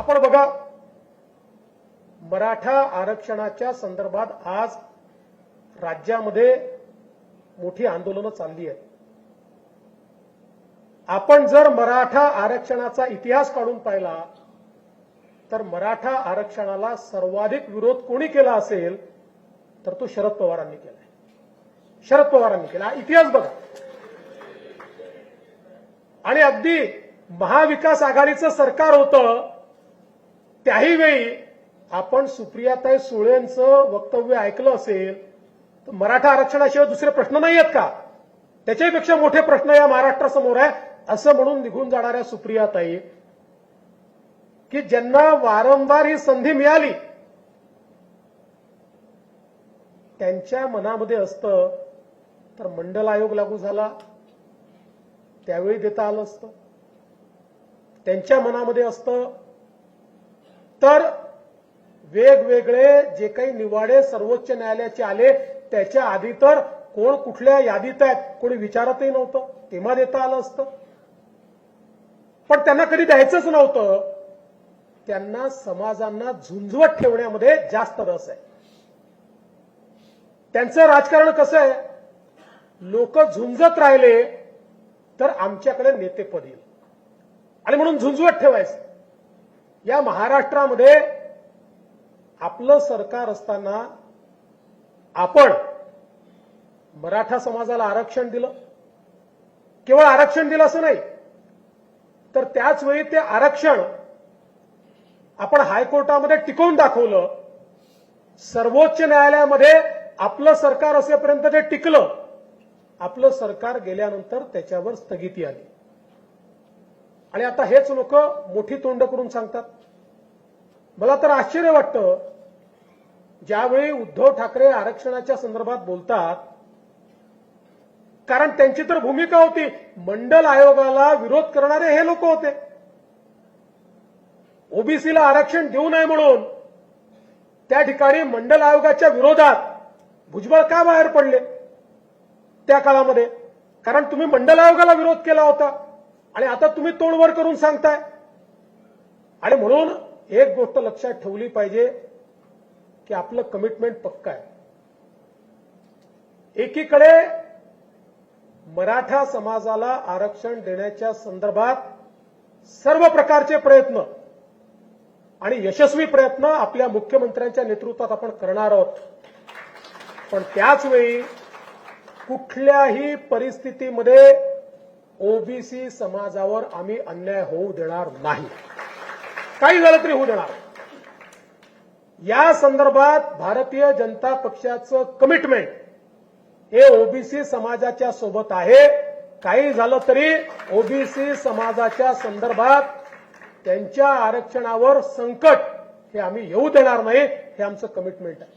आपण बघा, मराठा आरक्षणाच्या संदर्भात आज राज्यामध्ये मोठी आंदोलनं चालली आहेत. आपण जर मराठा आरक्षणाचा इतिहास काढून पाहिला तर मराठा आरक्षणाला सर्वाधिक विरोध कोणी केला असेल तर तो शरद पवारांनी केला. शरद पवारांनी केला. इतिहास बघा. आणि अगदी महाविकास आघाडीचं सरकार होतं त्याही वेळी आपण सुप्रियाताई सुळेंचं वक्तव्य ऐकलं असेल तर मराठा आरक्षणाशिवाय दुसरे प्रश्न नाही आहेत का, त्याच्यापेक्षा मोठे प्रश्न या महाराष्ट्रासमोर आहे असं म्हणून निघून जाणाऱ्या सुप्रियाताई, की ज्यांना वारंवार ही संधी मिळाली, त्यांच्या मनामध्ये असतं तर मंडल आयोग लागू झाला त्यावेळी देता आलं असतं. त्यांच्या मनामध्ये असतं तर वेगवेगळे जे काही निवाडे सर्वोच्च न्यायालयाचे आले त्याच्या आधी तर कोण कुठल्या यादीत आहेत कोणी विचारतही नव्हतं, तेव्हा देता आलं असतं. पण त्यांना कधी द्यायचंच नव्हतं. त्यांना समाजांना झुंजवत ठेवण्यामध्ये जास्त रस आहे. त्यांचं राजकारण कसं आहे, लोक झुंजत राहिले तर आमच्याकडे नेतेपद येईल आणि म्हणून झुंजवत ठेवायचं. या महाराष्ट्रामध्ये आपलं सरकार असताना आपण मराठा समाजाला आरक्षण दिलं. केवळ आरक्षण दिलं असं नाही तर त्याच वेळी ते आरक्षण आपण हायकोर्टामध्ये टिकवून दाखवलं. सर्वोच्च न्यायालयामध्ये आपलं सरकार असेपर्यंत ते टिकलं. आपलं सरकार गेल्यानंतर त्याच्यावर स्थगिती आली. आणि आता हेच लोक मोठी तोंड करून सांगतात. मला तर आश्चर्य वाटतं, ज्यावेळी उद्धव ठाकरे आरक्षणाच्या संदर्भात बोलतात, कारण त्यांची तर भूमिका होती मंडल आयोगाला विरोध करणारे हे लोक होते. ओबीसीला आरक्षण देऊ नये म्हणून त्या ठिकाणी मंडल आयोगाच्या विरोधात भुजबळ का बाहेर पडले त्या काळामध्ये, कारण तुम्ही मंडल आयोगाला विरोध केला होता आणि आता तुम्ही तोंडवर करून सांगताय. आणि म्हणून एक गोष्ट लक्षात ठेवली पाहिजे की आपलं कमिटमेंट पक्का आहे. एकीकडे मराठा समाजाला आरक्षण देण्याच्या संदर्भात सर्व प्रकारचे प्रयत्न आणि यशस्वी प्रयत्न आपल्या मुख्यमंत्र्यांच्या नेतृत्वात आपण करणार आहोत. पण त्याच वेळी कुठल्याही परिस्थितीमध्ये ओबीसी समाजावर आम्ही अन्याय होऊ देणार नाही. काही झालं तरी होऊ देणार. या संदर्भात भारतीय जनता पक्षाचं कमिटमेंट हे ओबीसी समाजाच्या सोबत आहे. काही झालं तरी ओबीसी समाजाच्या संदर्भात त्यांच्या आरक्षणावर संकट हे आम्ही येऊ देणार नाही. हे आमचं कमिटमेंट आहे.